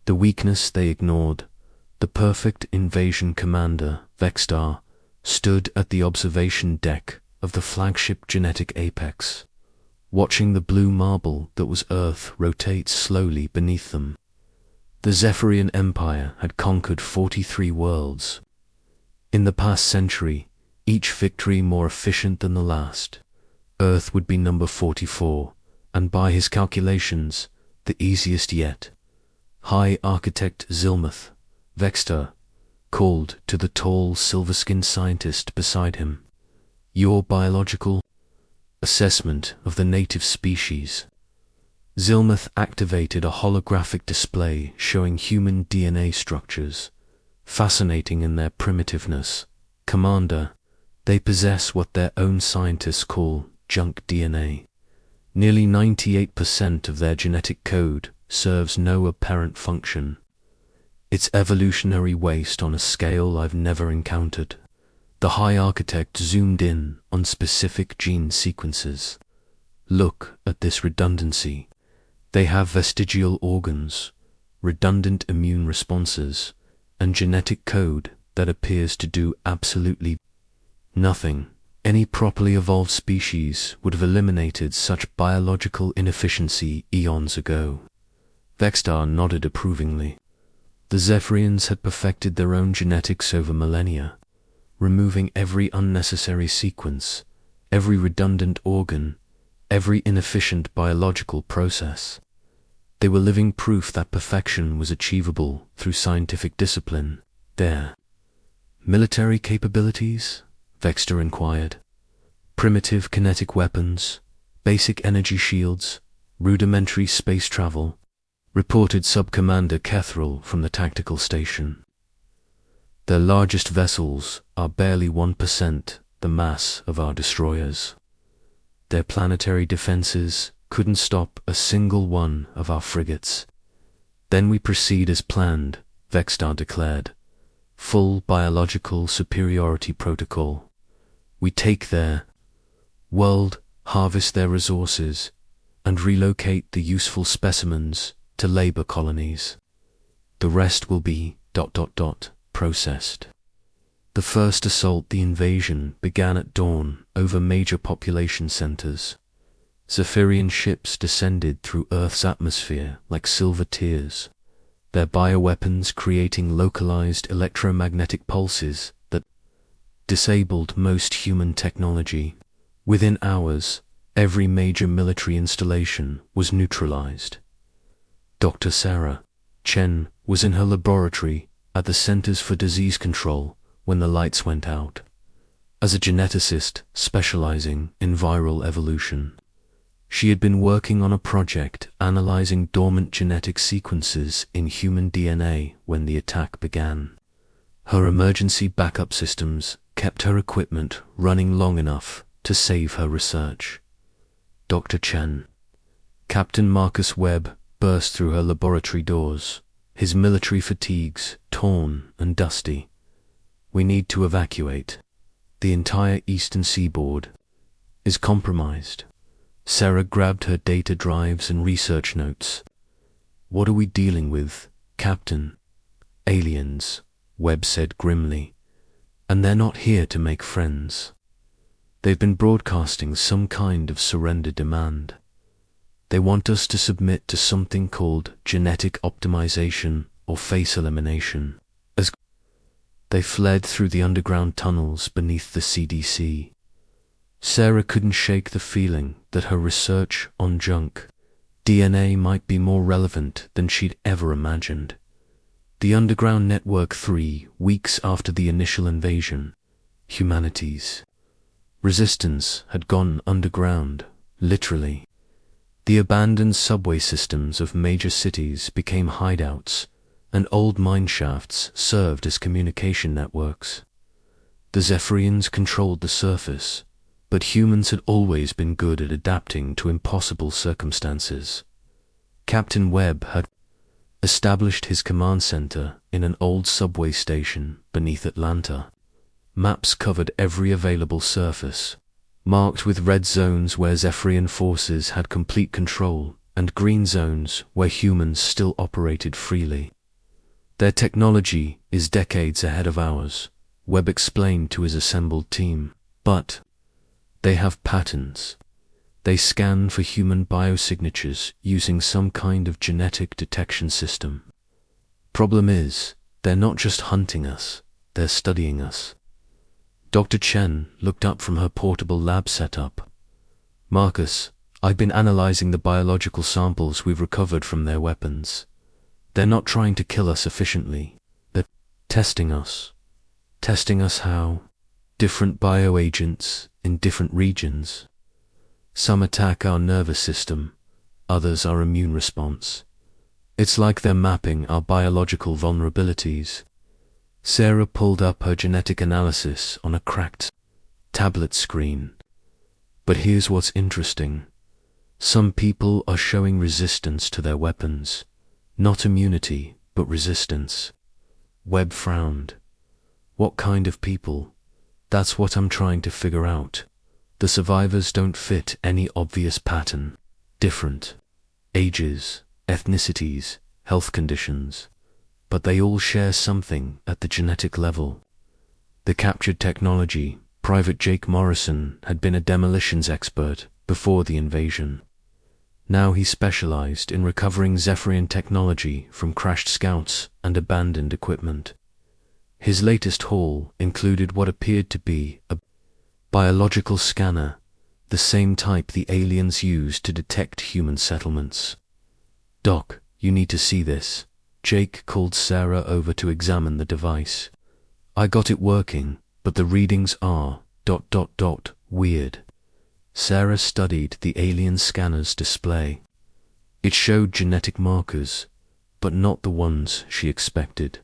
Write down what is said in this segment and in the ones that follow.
The weakness they ignored. The perfect invasion commander, Vexstar, stood at the observation deck of the flagship Genetic Apex, watching the blue marble that was Earth rotate slowly beneath them. The Zephyrian Empire had conquered 43 worlds. In the past century, each victory more efficient than the last. Earth would be number 44, and by his calculations, the easiest yet. High Architect Zilmuth, Vexstar, called to the tall, silver-skinned scientist beside him. Your biological assessment of the native species. Zilmuth activated a holographic display showing human DNA structures, fascinating in their primitiveness. Commander, they possess what their own scientists call junk DNA. Nearly 98% of their genetic code serves no apparent function. It's evolutionary waste on a scale I've never encountered. The High Architect zoomed in on specific gene sequences. Look at this redundancy. They have vestigial organs, redundant immune responses, and genetic code that appears to do absolutely nothing. Any properly evolved species would have eliminated such biological inefficiency eons ago. Vexstar nodded approvingly. The Zephyrians had perfected their own genetics over millennia, removing every unnecessary sequence, every redundant organ, every inefficient biological process. They were living proof that perfection was achievable through scientific discipline. Their military capabilities? Vexstar inquired. Primitive kinetic weapons, basic energy shields, rudimentary space travel, reported Sub-Commander Kethril from the tactical station. Their largest vessels are barely 1% the mass of our destroyers. Their planetary defenses couldn't stop a single one of our frigates. Then we proceed as planned, Vexstar declared. Full biological superiority protocol. We take their world, harvest their resources, and relocate the useful specimens to labor colonies. The rest will be ... processed. The first assault, the invasion, began at dawn over major population centers. Zephyrian ships descended through Earth's atmosphere like silver tears, their bioweapons creating localized electromagnetic pulses that disabled most human technology. Within hours, every major military installation was neutralized. Dr. Sarah Chen was in her laboratory at the Centers for Disease Control when the lights went out. As a geneticist specializing in viral evolution, she had been working on a project analyzing dormant genetic sequences in human DNA when the attack began. Her emergency backup systems kept her equipment running long enough to save her research. Dr. Chen. Captain Marcus Webb burst through her laboratory doors, his military fatigues torn and dusty. We need to evacuate. The entire eastern seaboard is compromised. Sarah grabbed her data drives and research notes. What are we dealing with, Captain? Aliens, Webb said grimly. And they're not here to make friends. They've been broadcasting some kind of surrender demand. They want us to submit to something called genetic optimization or face elimination. As they fled through the underground tunnels beneath the CDC. Sarah couldn't shake the feeling that her research on junk DNA might be more relevant than she'd ever imagined. The underground network 3 weeks after the initial invasion, humanity's resistance had gone underground, literally. The abandoned subway systems of major cities became hideouts, and old mine shafts served as communication networks. The Zephyrians controlled the surface, but humans had always been good at adapting to impossible circumstances. Captain Webb had established his command center in an old subway station beneath Atlanta. Maps covered every available surface, marked with red zones where Zephyrian forces had complete control and green zones where humans still operated freely. Their technology is decades ahead of ours, Webb explained to his assembled team. But they have patterns. They scan for human biosignatures using some kind of genetic detection system. Problem is, they're not just hunting us, they're studying us. Dr. Chen looked up from her portable lab setup. Marcus, I've been analyzing the biological samples we've recovered from their weapons. They're not trying to kill us efficiently. They're testing us. Testing us how? Different bioagents in different regions. Some attack our nervous system, others our immune response. It's like they're mapping our biological vulnerabilities. Sarah pulled up her genetic analysis on a cracked tablet screen. But here's what's interesting. Some people are showing resistance to their weapons. Not immunity, but resistance. Webb frowned. What kind of people? That's what I'm trying to figure out. The survivors don't fit any obvious pattern. Different ages, ethnicities, health conditions. But they all share something at the genetic level. The captured technology, Private Jake Morrison had been a demolitions expert before the invasion. Now he specialized in recovering Zephyrian technology from crashed scouts and abandoned equipment. His latest haul included what appeared to be a biological scanner, the same type the aliens used to detect human settlements. Doc, you need to see this. Jake called Sarah over to examine the device. I got it working, but the readings are ... weird. Sarah studied the alien scanner's display. It showed genetic markers, but not the ones she expected.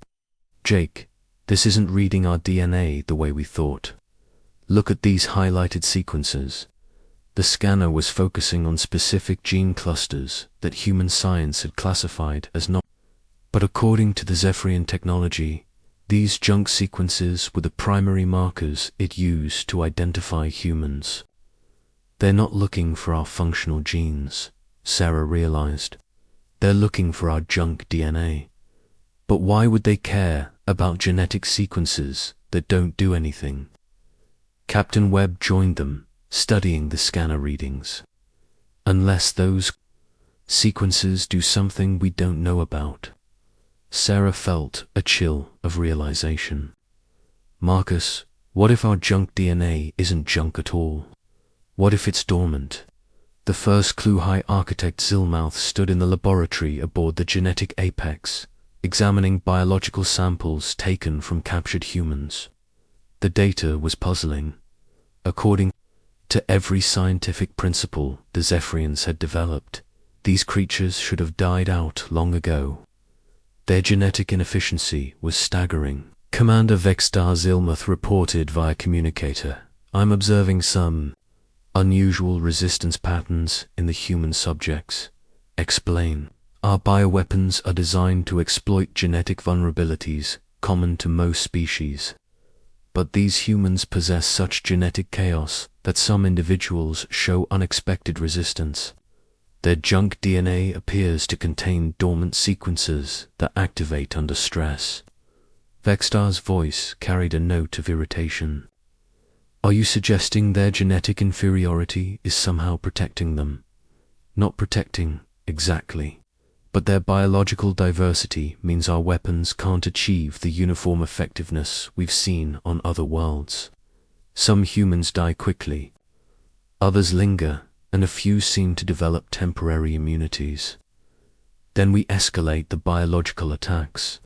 Jake, this isn't reading our DNA the way we thought. Look at these highlighted sequences. The scanner was focusing on specific gene clusters that human science had classified as not. But according to the Zephyrian technology, these junk sequences were the primary markers it used to identify humans. They're not looking for our functional genes, Sarah realized. They're looking for our junk DNA. But why would they care about genetic sequences that don't do anything? Captain Webb joined them, studying the scanner readings. Unless those sequences do something we don't know about. Sarah felt a chill of realization. Marcus, what if our junk DNA isn't junk at all? What if it's dormant? The first Clue-High architect Zilmouth stood in the laboratory aboard the Genetic Apex, examining biological samples taken from captured humans. The data was puzzling. According to every scientific principle the Zephyrians had developed, these creatures should have died out long ago. Their genetic inefficiency was staggering. Commander Vextar Zilmuth reported via communicator, I'm observing some unusual resistance patterns in the human subjects. Explain. Our bioweapons are designed to exploit genetic vulnerabilities common to most species. But these humans possess such genetic chaos that some individuals show unexpected resistance. Their junk DNA appears to contain dormant sequences that activate under stress. Vextar's voice carried a note of irritation. Are you suggesting their genetic inferiority is somehow protecting them? Not protecting, exactly. But their biological diversity means our weapons can't achieve the uniform effectiveness we've seen on other worlds. Some humans die quickly. Others linger, and a few seem to develop temporary immunities. Then we escalate the biological attacks.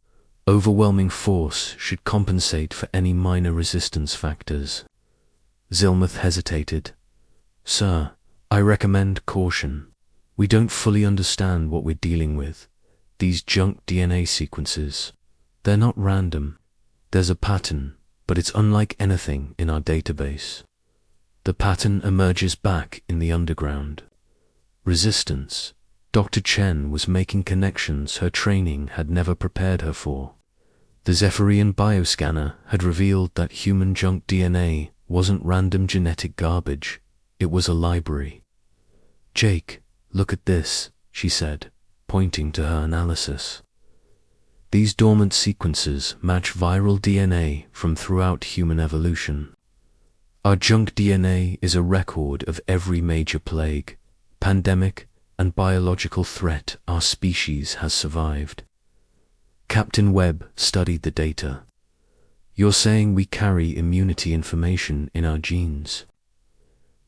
Overwhelming force should compensate for any minor resistance factors. Zilmuth hesitated. Sir, I recommend caution. We don't fully understand what we're dealing with. These junk DNA sequences, they're not random. There's a pattern, but it's unlike anything in our database. The pattern emerges back in the underground. Resistance. Dr. Chen was making connections her training had never prepared her for. The Zephyrian bioscanner had revealed that human junk DNA wasn't random genetic garbage. It was a library. Jake, look at this, she said, pointing to her analysis. These dormant sequences match viral DNA from throughout human evolution. Our junk DNA is a record of every major plague, pandemic, and biological threat our species has survived. Captain Webb studied the data. You're saying we carry immunity information in our genes?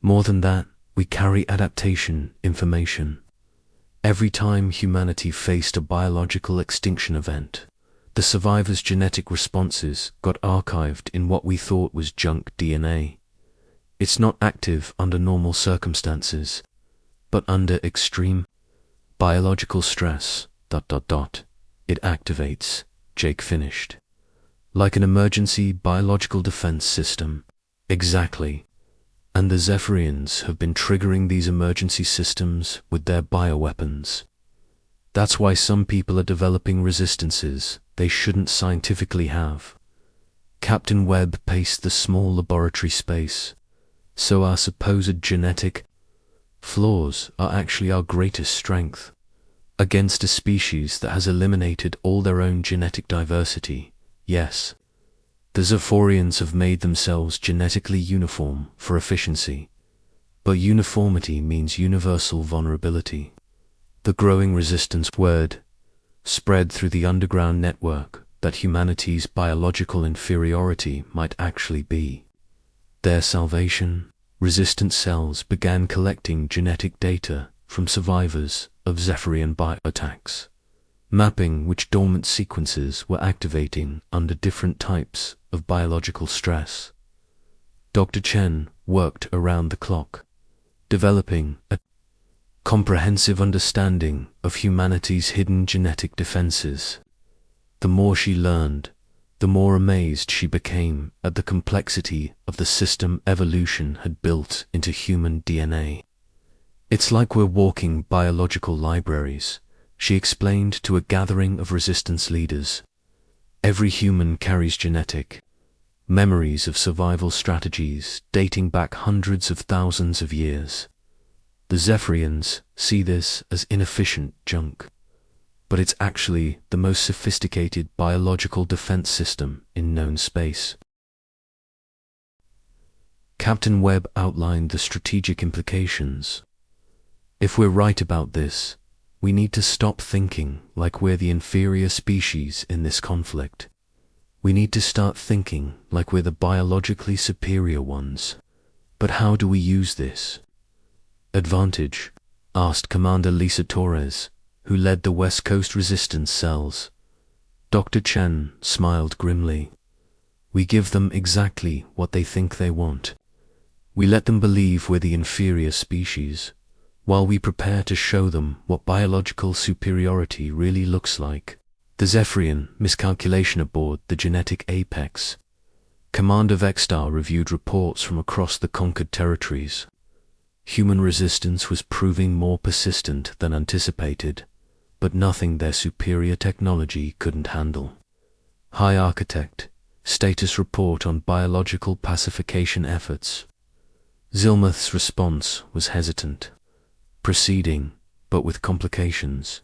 More than that, we carry adaptation information. Every time humanity faced a biological extinction event, the survivors' genetic responses got archived in what we thought was junk DNA. It's not active under normal circumstances, but under extreme biological stress, it activates, Jake finished. Like an emergency biological defense system. Exactly. And the Zephyrians have been triggering these emergency systems with their bioweapons. That's why some people are developing resistances they shouldn't scientifically have. Captain Webb paced the small laboratory space. So our supposed genetic flaws are actually our greatest strength. Against a species that has eliminated all their own genetic diversity, yes. The Zephyrians have made themselves genetically uniform for efficiency, but uniformity means universal vulnerability. The growing resistance word spread through the underground network that humanity's biological inferiority might actually be their salvation. Resistant cells began collecting genetic data from survivors of Zephyrian bioattacks, mapping which dormant sequences were activating under different types of biological stress. Dr. Chen worked around the clock, developing a comprehensive understanding of humanity's hidden genetic defenses. The more she learned, the more amazed she became at the complexity of the system evolution had built into human DNA. It's like we're walking biological libraries, she explained to a gathering of resistance leaders. Every human carries genetic memories of survival strategies dating back hundreds of thousands of years. The Zephyrians see this as inefficient junk, but it's actually the most sophisticated biological defense system in known space. Captain Webb outlined the strategic implications. If we're right about this, we need to stop thinking like we're the inferior species in this conflict. We need to start thinking like we're the biologically superior ones. But how do we use this advantage? Asked Commander Lisa Torres, who led the West Coast resistance cells. Dr. Chen smiled grimly. We give them exactly what they think they want. We let them believe we're the inferior species, while we prepare to show them what biological superiority really looks like. The Zephyrian miscalculation aboard the genetic apex. Commander Vextar reviewed reports from across the conquered territories. Human resistance was proving more persistent than anticipated, but nothing their superior technology couldn't handle. High Architect, status report on biological pacification efforts. Zilmuth's response was hesitant. Proceeding, but with complications.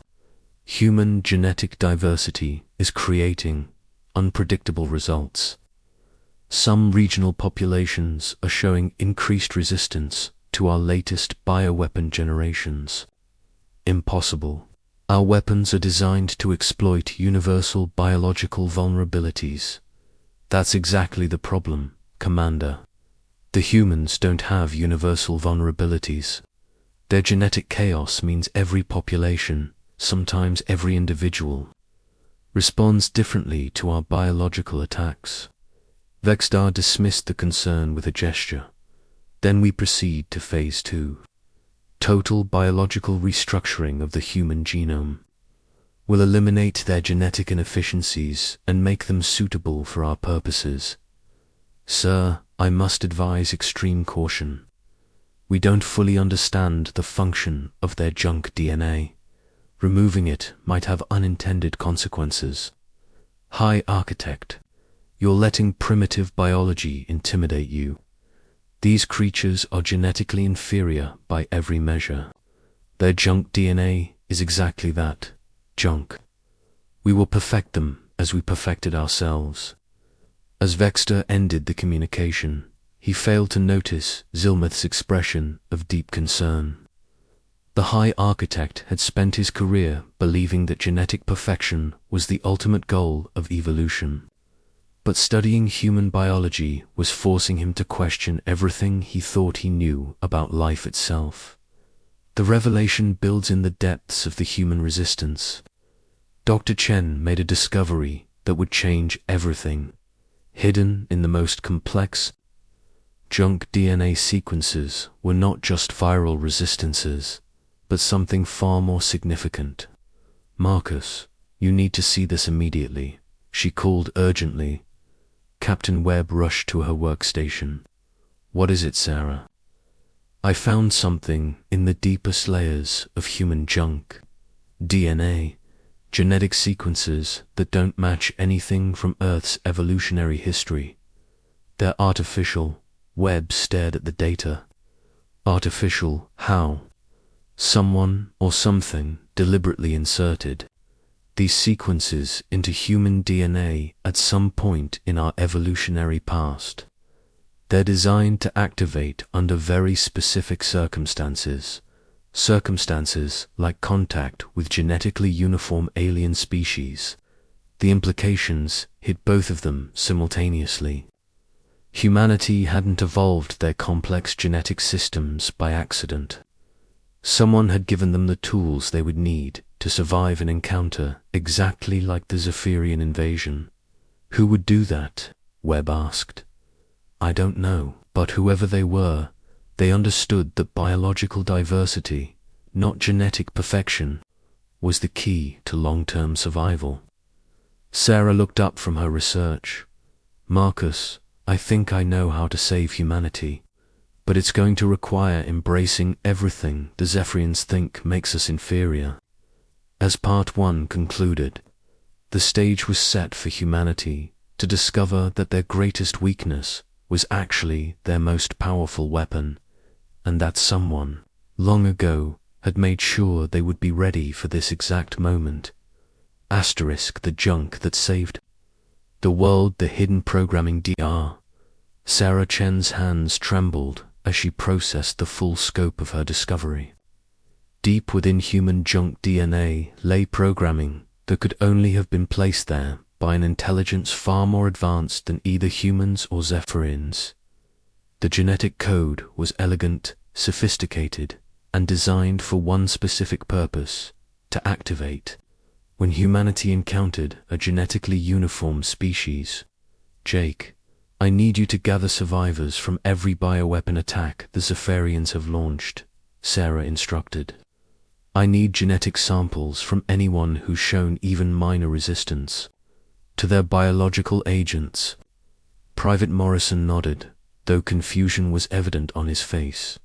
Human genetic diversity is creating unpredictable results. Some regional populations are showing increased resistance to our latest bioweapon generations. Impossible. Our weapons are designed to exploit universal biological vulnerabilities. That's exactly the problem, Commander. The humans don't have universal vulnerabilities. Their genetic chaos means every population, sometimes every individual, responds differently to our biological attacks. Vextar dismissed the concern with a gesture. Then we proceed to Phase 2. Total biological restructuring of the human genome. We'll eliminate their genetic inefficiencies and make them suitable for our purposes. Sir, I must advise extreme caution. We don't fully understand the function of their junk DNA. Removing it might have unintended consequences. High Architect, you're letting primitive biology intimidate you. These creatures are genetically inferior by every measure. Their junk DNA is exactly that, junk. We will perfect them as we perfected ourselves. As Vexter ended the communication, he failed to notice Zilmuth's expression of deep concern. The High Architect had spent his career believing that genetic perfection was the ultimate goal of evolution. But studying human biology was forcing him to question everything he thought he knew about life itself. The revelation builds in the depths of the human resistance. Dr. Chen made a discovery that would change everything. Hidden in the most complex junk DNA sequences were not just viral resistances, but something far more significant. "Marcus, you need to see this immediately," she called urgently. Captain Webb rushed to her workstation. "What is it, Sarah?" "I found something in the deepest layers of human junk. DNA, genetic sequences that don't match anything from Earth's evolutionary history. They're artificial." Webb stared at the data. "Artificial? How?" "Someone or something deliberately inserted these sequences into human DNA at some point in our evolutionary past. They're designed to activate under very specific circumstances like contact with genetically uniform alien species." The implications hit both of them simultaneously. Humanity hadn't evolved their complex genetic systems by accident. Someone had given them the tools they would need to survive an encounter exactly like the Zephyrian invasion. "Who would do that?" Webb asked. "I don't know, but whoever they were, they understood that biological diversity, not genetic perfection, was the key to long-term survival." Sarah looked up from her research. "Marcus, I think I know how to save humanity, but it's going to require embracing everything the Zephyrians think makes us inferior." As Part 1 concluded, the stage was set for humanity to discover that their greatest weakness was actually their most powerful weapon, and that someone, long ago, had made sure they would be ready for this exact moment. The junk that saved the world, the hidden programming DR. Sarah Chen's hands trembled as she processed the full scope of her discovery. Deep within human junk DNA lay programming that could only have been placed there by an intelligence far more advanced than either humans or Zephyrians. The genetic code was elegant, sophisticated, and designed for one specific purpose: to activate when humanity encountered a genetically uniform species. "Jake, I need you to gather survivors from every bioweapon attack the Zephyrians have launched," Sarah instructed. "I need genetic samples from anyone who's shown even minor resistance to their biological agents." Private Morrison nodded, though confusion was evident on his face.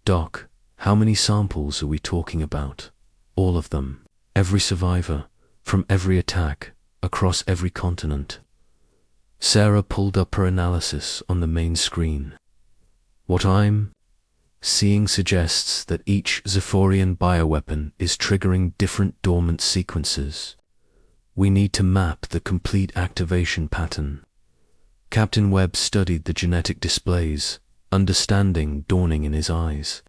"Doc, how many samples are we talking about?" "All of them. Every survivor, from every attack, across every continent." Sarah pulled up her analysis on the main screen. "What I'm seeing suggests that each Zephyrian bioweapon is triggering different dormant sequences. We need to map the complete activation pattern." Captain Webb studied the genetic displays, understanding dawning in his eyes.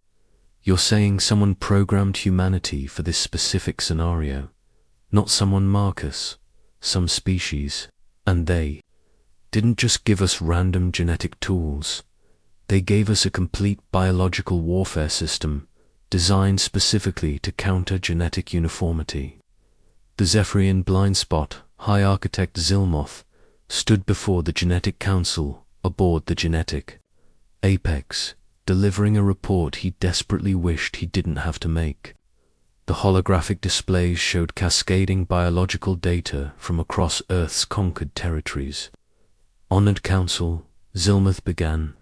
"You're saying someone programmed humanity for this specific scenario? Not someone, Marcus, some species. And they didn't just give us random genetic tools. They gave us a complete biological warfare system designed specifically to counter genetic uniformity." The Zephyrian blind spot, High Architect Zilmuth, stood before the Genetic Council aboard the Genetic Apex, delivering a report he desperately wished he didn't have to make. The holographic displays showed cascading biological data from across Earth's conquered territories. "Honored Council," Zilmuth began,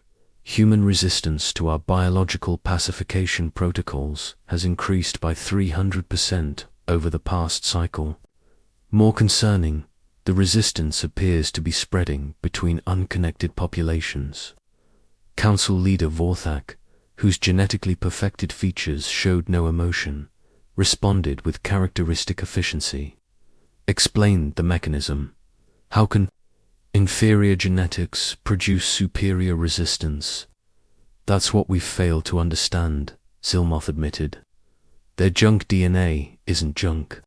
"human resistance to our biological pacification protocols has increased by 300% over the past cycle. More concerning, the resistance appears to be spreading between unconnected populations." Council leader Vorthak, whose genetically perfected features showed no emotion, responded with characteristic efficiency. explained the mechanism. How can inferior genetics produce superior resistance? That's what we've failed to understand, Zilmoth admitted. Their junk DNA isn't junk.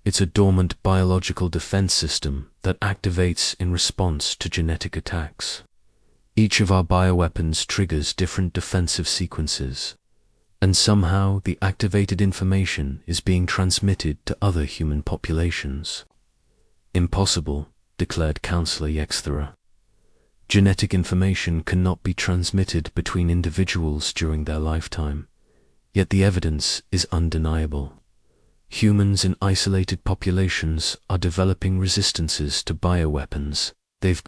It's a dormant biological defense system that activates in response to genetic attacks. Each of our bioweapons triggers different defensive sequences, and somehow the activated information is being transmitted to other human populations. Impossible, declared Counselor Yexthera. Genetic information cannot be transmitted between individuals during their lifetime, yet the evidence is undeniable. Humans in isolated populations are developing resistances to bioweapons they've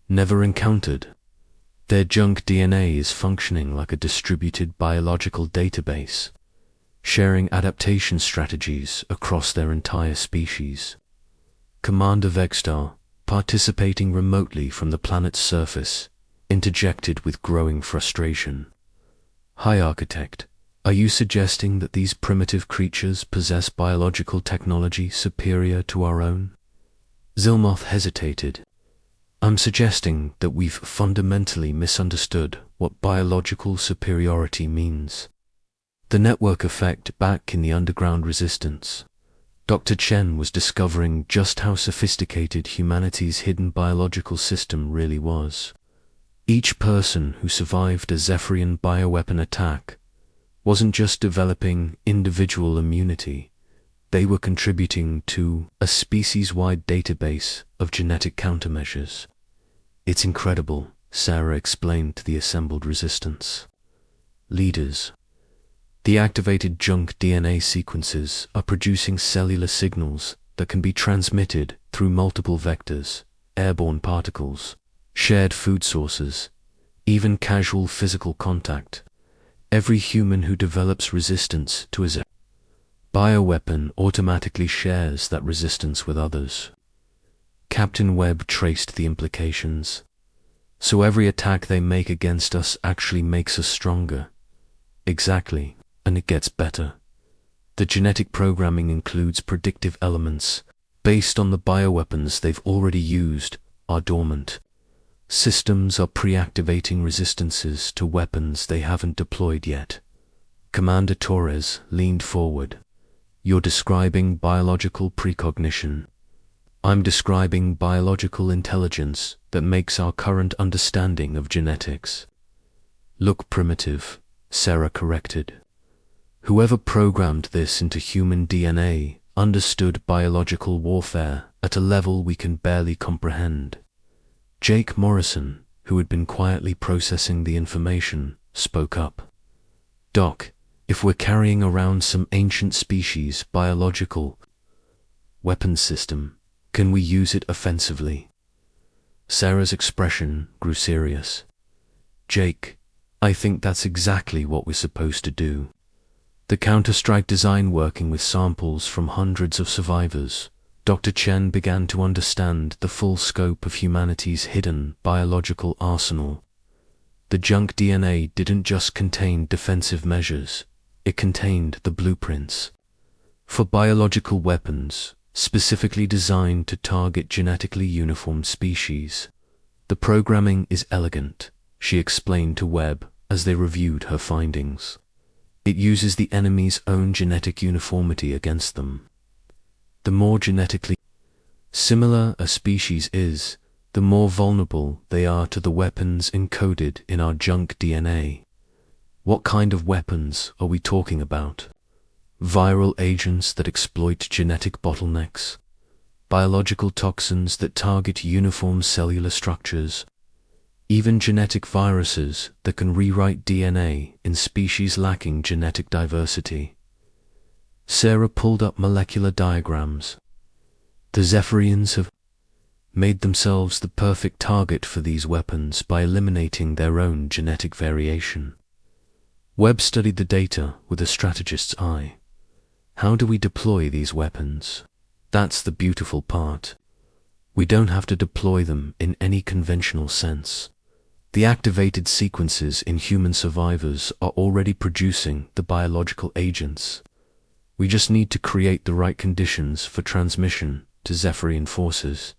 never encountered. Their junk DNA is functioning like a distributed biological database, sharing adaptation strategies across their entire species. Commander Vegstar, participating remotely from the planet's surface, interjected with growing frustration. High Architect, are you suggesting that these primitive creatures possess biological technology superior to our own? Zilmoth hesitated. I'm suggesting that we've fundamentally misunderstood what biological superiority means. The network effect back in the underground resistance. Dr. Chen was discovering just how sophisticated humanity's hidden biological system really was. Each person who survived a Zephyrian bioweapon attack wasn't just developing individual immunity, they were contributing to a species-wide database of genetic countermeasures. It's incredible, Sarah explained to the assembled resistance. Leaders. The activated junk DNA sequences are producing cellular signals that can be transmitted through multiple vectors, airborne particles, shared food sources, even casual physical contact. Every human who develops resistance to a bioweapon automatically shares that resistance with others. Captain Webb traced the implications. So every attack they make against us actually makes us stronger. Exactly, and it gets better. The genetic programming includes predictive elements based on the bioweapons they've already used are dormant. Systems are pre-activating resistances to weapons they haven't deployed yet. Commander Torres leaned forward. You're describing biological precognition. I'm describing biological intelligence that makes our current understanding of genetics look primitive, Sarah corrected. Whoever programmed this into human DNA understood biological warfare at a level we can barely comprehend. Jake Morrison, who had been quietly processing the information, spoke up. Doc, if we're carrying around some ancient species biological weapons system, can we use it offensively? Sarah's expression grew serious. Jake, I think that's exactly what we're supposed to do. The Counter-Strike design working with samples from hundreds of survivors, Dr. Chen began to understand the full scope of humanity's hidden biological arsenal. The junk DNA didn't just contain defensive measures, it contained the blueprints for biological weapons, specifically designed to target genetically uniform species. The programming is elegant, she explained to Webb as they reviewed her findings. It uses the enemy's own genetic uniformity against them. The more genetically similar a species is, the more vulnerable they are to the weapons encoded in our junk DNA. What kind of weapons are we talking about? Viral agents that exploit genetic bottlenecks? Biological toxins that target uniform cellular structures? Even genetic viruses that can rewrite DNA in species lacking genetic diversity? Sarah pulled up molecular diagrams. The Zephyrians have made themselves the perfect target for these weapons by eliminating their own genetic variation. Webb studied the data with a strategist's eye. How do we deploy these weapons? That's the beautiful part. We don't have to deploy them in any conventional sense. The activated sequences in human survivors are already producing the biological agents. We just need to create the right conditions for transmission to Zephyrian forces,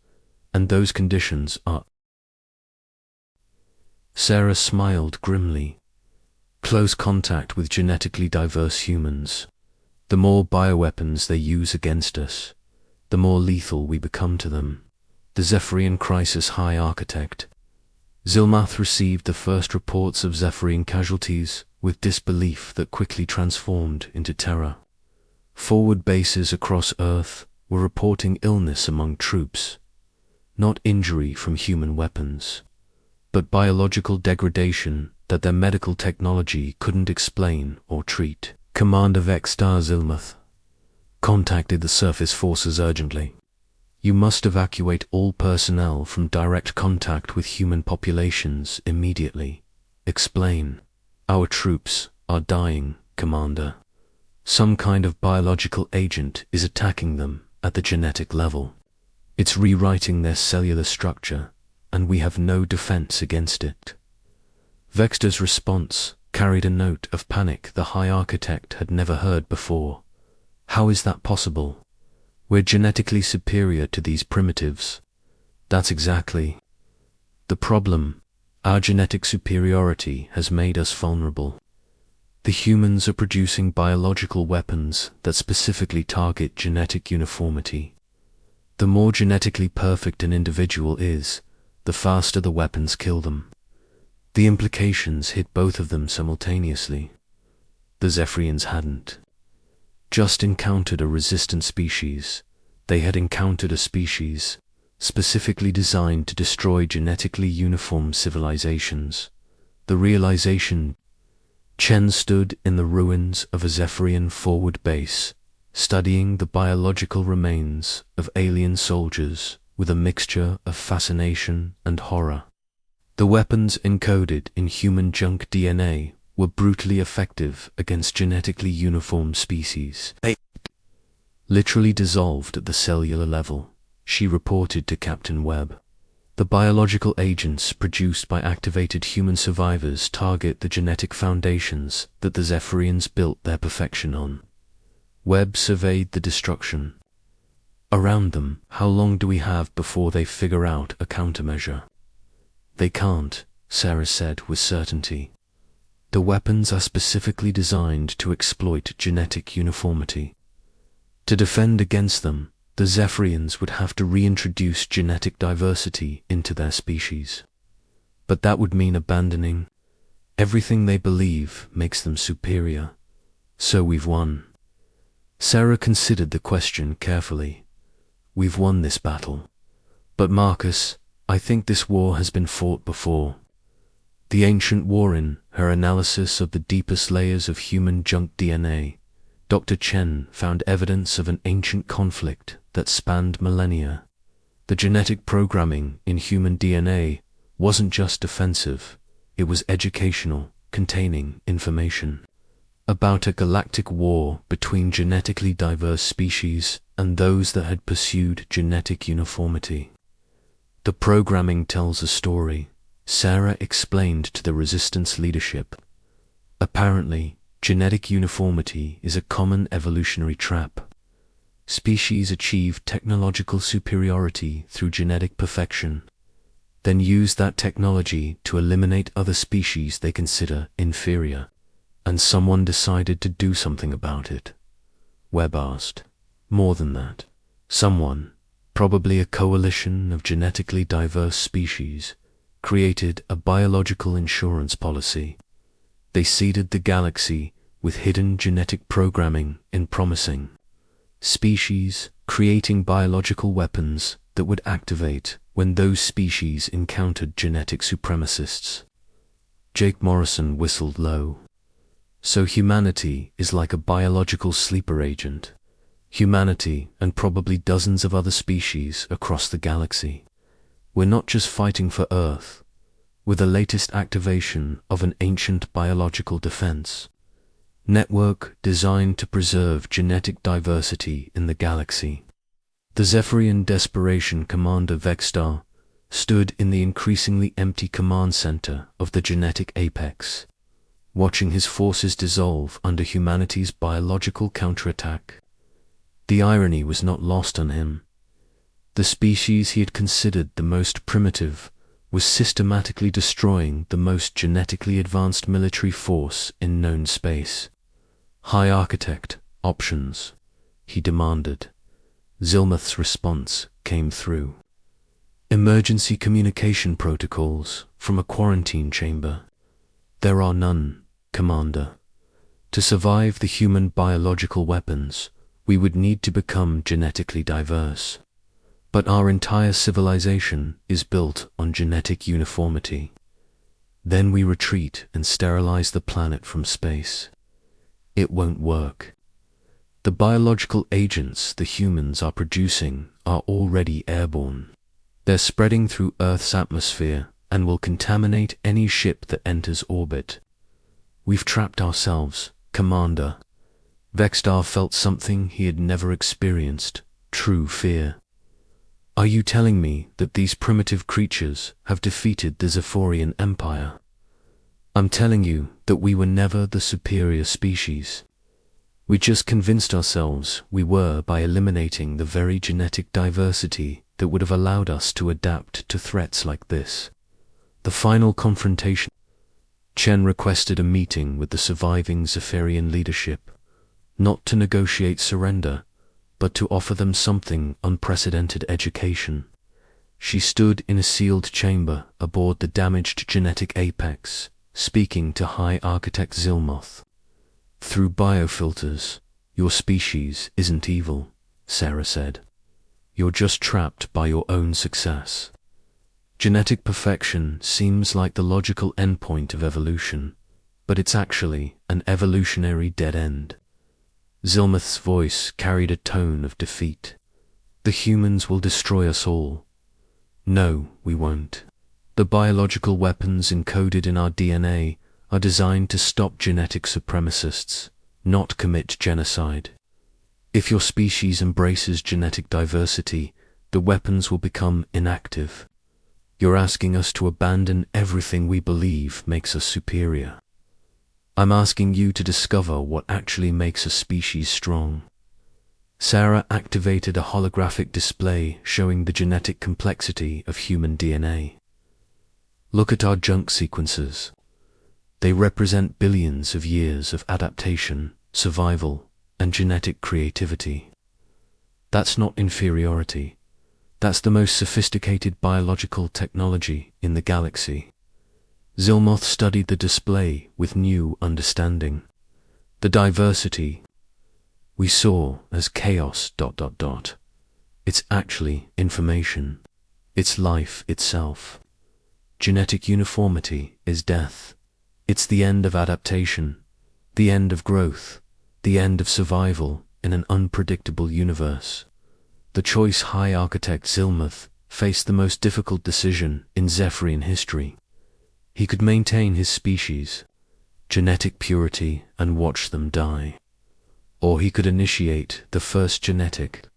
and those conditions are... Sarah smiled grimly. Close contact with genetically diverse humans. The more bioweapons they use against us, the more lethal we become to them. The Zephyrian Crisis High Architect. Zilmath received the first reports of Zephyrian casualties with disbelief that quickly transformed into terror. Forward bases across Earth were reporting illness among troops, not injury from human weapons, but biological degradation that their medical technology couldn't explain or treat. Commander Vextar Zilmath contacted the surface forces urgently. You must evacuate all personnel from direct contact with human populations immediately. Explain. Our troops are dying, Commander. Some kind of biological agent is attacking them at the genetic level. It's rewriting their cellular structure, and we have no defense against it. Vextar's response carried a note of panic the High Architect had never heard before. How is that possible? We're genetically superior to these primitives. That's exactly the problem. Our genetic superiority has made us vulnerable. The humans are producing biological weapons that specifically target genetic uniformity. The more genetically perfect an individual is, the faster the weapons kill them. The implications hit both of them simultaneously. The Zephyrians hadn't just encountered a resistant species, they had encountered a species specifically designed to destroy genetically uniform civilizations. The realization... Chen stood in the ruins of a Zephyrian forward base, studying the biological remains of alien soldiers with a mixture of fascination and horror. The weapons encoded in human junk DNA were brutally effective against genetically uniform species. They literally dissolved at the cellular level, she reported to Captain Webb. The biological agents produced by activated human survivors target the genetic foundations that the Zephyrians built their perfection on. Webb surveyed the destruction around them. How long do we have before they figure out a countermeasure? They can't, Sarah said with certainty. The weapons are specifically designed to exploit genetic uniformity. To defend against them, the Zephyrians would have to reintroduce genetic diversity into their species. But that would mean abandoning everything they believe makes them superior. So we've won. Sarah considered the question carefully. We've won this battle. But Marcus, I think this war has been fought before. The ancient war. In her analysis of the deepest layers of human junk DNA, Dr. Chen found evidence of an ancient conflict that spanned millennia. The genetic programming in human DNA wasn't just defensive, it was educational, containing information about a galactic war between genetically diverse species and those that had pursued genetic uniformity. The programming tells a story, Sarah explained to the Resistance leadership. Apparently, genetic uniformity is a common evolutionary trap. Species achieve technological superiority through genetic perfection, then use that technology to eliminate other species they consider inferior. And someone decided to do something about it. Webb asked. More than that. Someone, probably a coalition of genetically diverse species, created a biological insurance policy. They seeded the galaxy with hidden genetic programming in promising species, creating biological weapons that would activate when those species encountered genetic supremacists. Jake Morrison whistled low. So humanity is like a biological sleeper agent. Humanity and probably dozens of other species across the galaxy. We're not just fighting for Earth, we're the latest activation of an ancient biological defense network designed to preserve genetic diversity in the galaxy. The Zephyrian Desperation Commander Vextar stood in the increasingly empty command center of the genetic apex, watching his forces dissolve under humanity's biological counterattack. The irony was not lost on him. The species he had considered the most primitive was systematically destroying the most genetically advanced military force in known space. "High Architect, options," he demanded. Zilmuth's response came through. "Emergency communication protocols from a quarantine chamber." "There are none, Commander. To survive the human biological weapons, we would need to become genetically diverse. But our entire civilization is built on genetic uniformity. Then we retreat and sterilize the planet from space. It won't work. The biological agents the humans are producing are already airborne. They're spreading through Earth's atmosphere and will contaminate any ship that enters orbit. We've trapped ourselves, Commander." Vextar felt something he had never experienced, true fear. "Are you telling me that these primitive creatures have defeated the Zephyrian Empire?" "I'm telling you that we were never the superior species. We just convinced ourselves we were by eliminating the very genetic diversity that would have allowed us to adapt to threats like this." The final confrontation. Chen requested a meeting with the surviving Zephyrian leadership, not to negotiate surrender, but to offer them something unprecedented: education. She stood in a sealed chamber aboard the damaged genetic apex, speaking to High Architect Zilmuth. "Through biofilters, your species isn't evil," Sarah said. "You're just trapped by your own success. Genetic perfection seems like the logical endpoint of evolution, but it's actually an evolutionary dead end." Zilmuth's voice carried a tone of defeat. "The humans will destroy us all." "No, we won't. The biological weapons encoded in our DNA are designed to stop genetic supremacists, not commit genocide. If your species embraces genetic diversity, the weapons will become inactive. You're asking us to abandon everything we believe makes us superior. I'm asking you to discover what actually makes a species strong." Sarah activated a holographic display showing the genetic complexity of human DNA. "Look at our junk sequences. They represent billions of years of adaptation, survival, and genetic creativity. That's not inferiority. That's the most sophisticated biological technology in the galaxy." Zilmuth studied the display with new understanding. "The diversity we saw as chaos ... It's actually information. It's life itself. Genetic uniformity is death. It's the end of adaptation, the end of growth, the end of survival in an unpredictable universe." The choice High Architect Zilmuth faced the most difficult decision in Zephyrian history. He could maintain his species, genetic purity, and watch them die. Or he could initiate the first genetic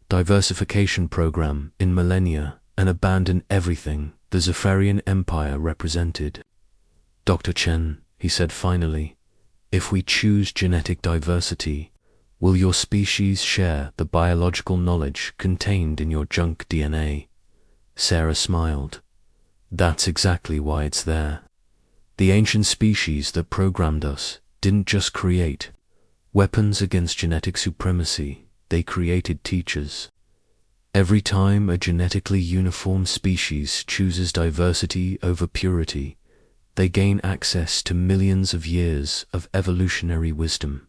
diversification program in millennia and abandon everything the Zephyrian Empire represented. "Dr. Chen," he said finally, "if we choose genetic diversity, will your species share the biological knowledge contained in your junk DNA?" Sarah smiled. "That's exactly why it's there. The ancient species that programmed us didn't just create weapons against genetic supremacy, they created teachers. Every time a genetically uniform species chooses diversity over purity, they gain access to millions of years of evolutionary wisdom.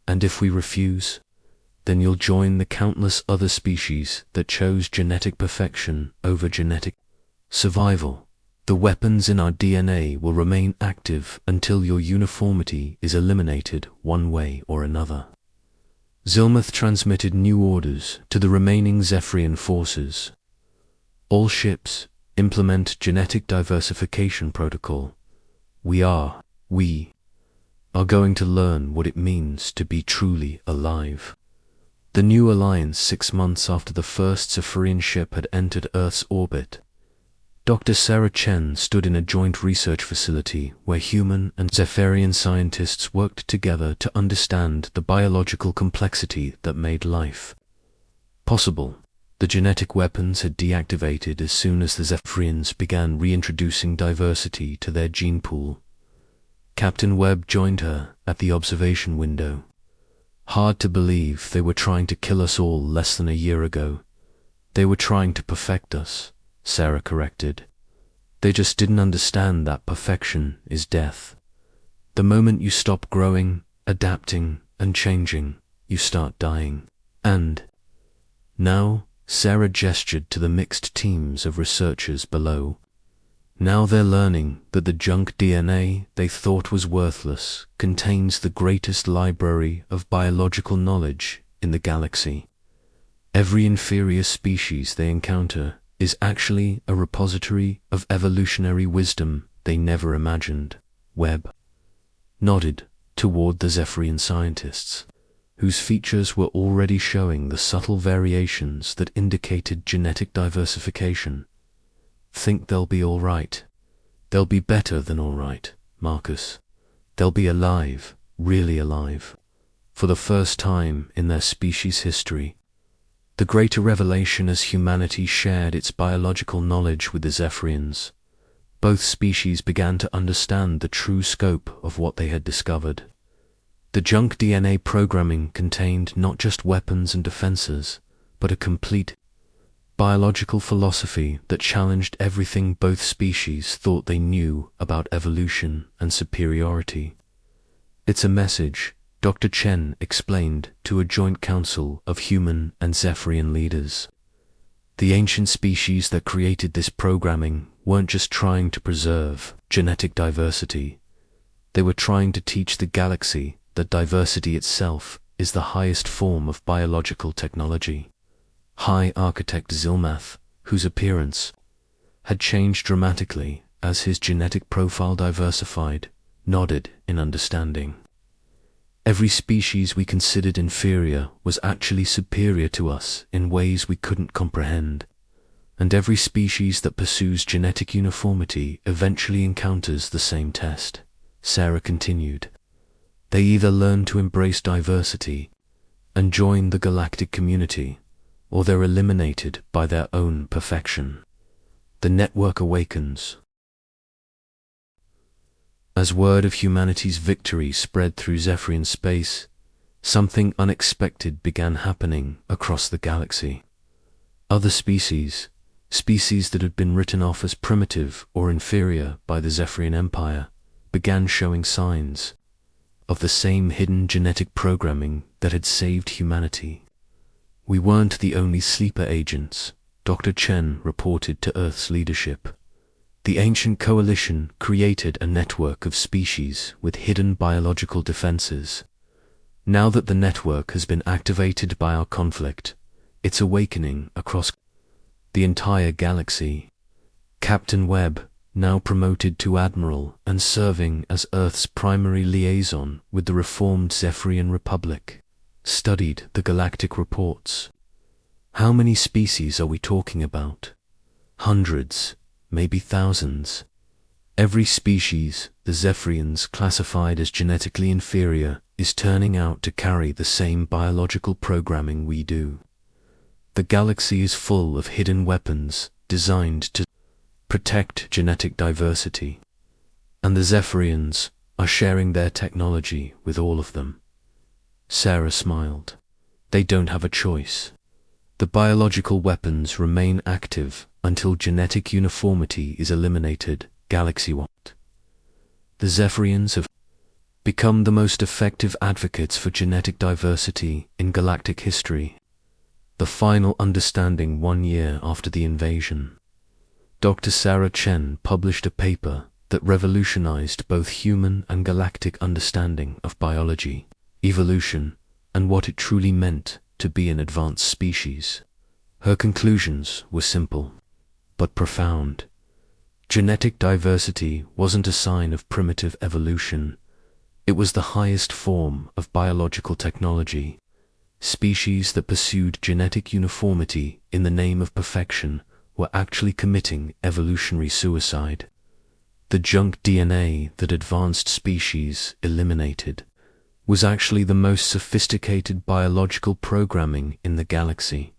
And if we refuse, then you'll join the countless other species that chose genetic perfection over genetic survival. The weapons in our DNA will remain active until your uniformity is eliminated one way or another." Zilmuth transmitted new orders to the remaining Zephyrian forces. "All ships implement genetic diversification protocol. We are going to learn what it means to be truly alive." The new alliance 6 months after the first Zephyrian ship had entered Earth's orbit. Dr. Sarah Chen stood in a joint research facility where human and Zephyrian scientists worked together to understand the biological complexity that made life possible. The genetic weapons had deactivated as soon as the Zephyrians began reintroducing diversity to their gene pool. Captain Webb joined her at the observation window. Hard to believe they were trying to kill us all less than a year ago. They were trying to perfect us, Sarah corrected. They just didn't understand that perfection is death. The moment you stop growing, adapting, and changing, you start dying. And now, Sarah gestured to the mixed teams of researchers below. Now they're learning that the junk DNA they thought was worthless contains the greatest library of biological knowledge in the galaxy. Every inferior species they encounter is actually a repository of evolutionary wisdom they never imagined. Webb nodded toward the Zephyrian scientists, whose features were already showing the subtle variations that indicated genetic diversification. Think they'll be all right. They'll be better than all right, Marcus. They'll be alive, really alive, for the first time in their species' history. The greater revelation as humanity shared its biological knowledge with the Zephyrians. Both species began to understand the true scope of what they had discovered. The junk DNA programming contained not just weapons and defenses, but a complete biological philosophy that challenged everything both species thought they knew about evolution and superiority. It's a message, Dr. Chen explained to a joint council of human and Zephyrian leaders. The ancient species that created this programming weren't just trying to preserve genetic diversity. They were trying to teach the galaxy that diversity itself is the highest form of biological technology. High Architect Zilmath, whose appearance had changed dramatically as his genetic profile diversified, nodded in understanding. Every species we considered inferior was actually superior to us in ways we couldn't comprehend. And every species that pursues genetic uniformity eventually encounters the same test, Sarah continued. They either learn to embrace diversity and join the galactic community, or they're eliminated by their own perfection. The network awakens. As word of humanity's victory spread through Zephyrian space, something unexpected began happening across the galaxy. Other species that had been written off as primitive or inferior by the Zephyrian Empire, began showing signs of the same hidden genetic programming that had saved humanity. We weren't the only sleeper agents, Dr. Chen reported to Earth's leadership. The ancient coalition created a network of species with hidden biological defenses. Now that the network has been activated by our conflict, it's awakening across the entire galaxy. Captain Webb, now promoted to Admiral and serving as Earth's primary liaison with the reformed Zephyrian Republic, studied the galactic reports. How many species are we talking about? Hundreds, maybe thousands. Every species the Zephyrians classified as genetically inferior is turning out to carry the same biological programming we do. The galaxy is full of hidden weapons designed to protect genetic diversity, and the Zephyrians are sharing their technology with all of them. Sarah smiled. They don't have a choice. The biological weapons remain active until genetic uniformity is eliminated galaxy-wide. The Zephyrians have become the most effective advocates for genetic diversity in galactic history. The final understanding 1 year after the invasion. Dr. Sarah Chen published a paper that revolutionized both human and galactic understanding of biology, evolution, and what it truly meant to be an advanced species. Her conclusions were simple, but profound. Genetic diversity wasn't a sign of primitive evolution. It was the highest form of biological technology. Species that pursued genetic uniformity in the name of perfection were actually committing evolutionary suicide. The junk DNA that advanced species eliminated was actually the most sophisticated biological programming in the galaxy.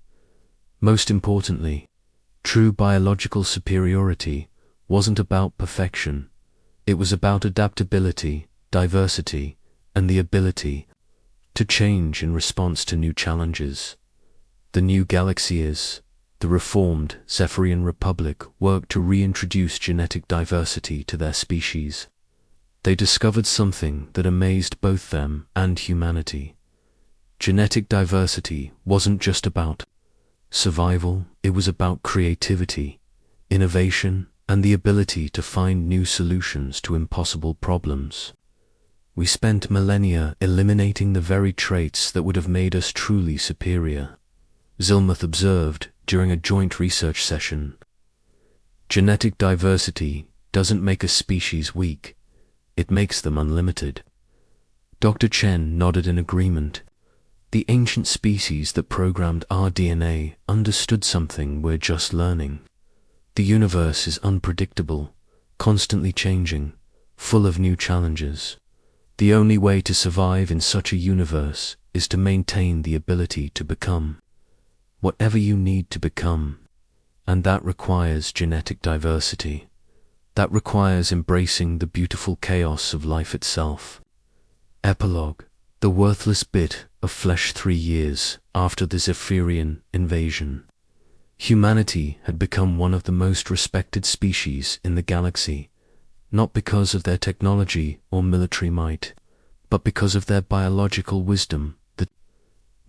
Most importantly, true biological superiority wasn't about perfection. It was about adaptability, diversity, and the ability to change in response to new challenges. The new galaxies, the reformed Zephyrian Republic, worked to reintroduce genetic diversity to their species. They discovered something that amazed both them and humanity. Genetic diversity wasn't just about survival, it was about creativity, innovation, and the ability to find new solutions to impossible problems. We spent millennia eliminating the very traits that would have made us truly superior, Zilmuth observed during a joint research session. Genetic diversity doesn't make a species weak, it makes them unlimited. Dr. Chen nodded in agreement. The ancient species that programmed our DNA understood something we're just learning. The universe is unpredictable, constantly changing, full of new challenges. The only way to survive in such a universe is to maintain the ability to become whatever you need to become, and that requires genetic diversity. That requires embracing the beautiful chaos of life itself. Epilogue: the worthless bit of flesh. 3 years after the Zephyrian invasion, humanity had become one of the most respected species in the galaxy, not because of their technology or military might, but because of their biological wisdom. The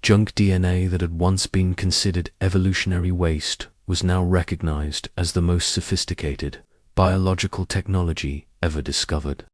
junk DNA that had once been considered evolutionary waste was now recognized as the most sophisticated biological technology ever discovered.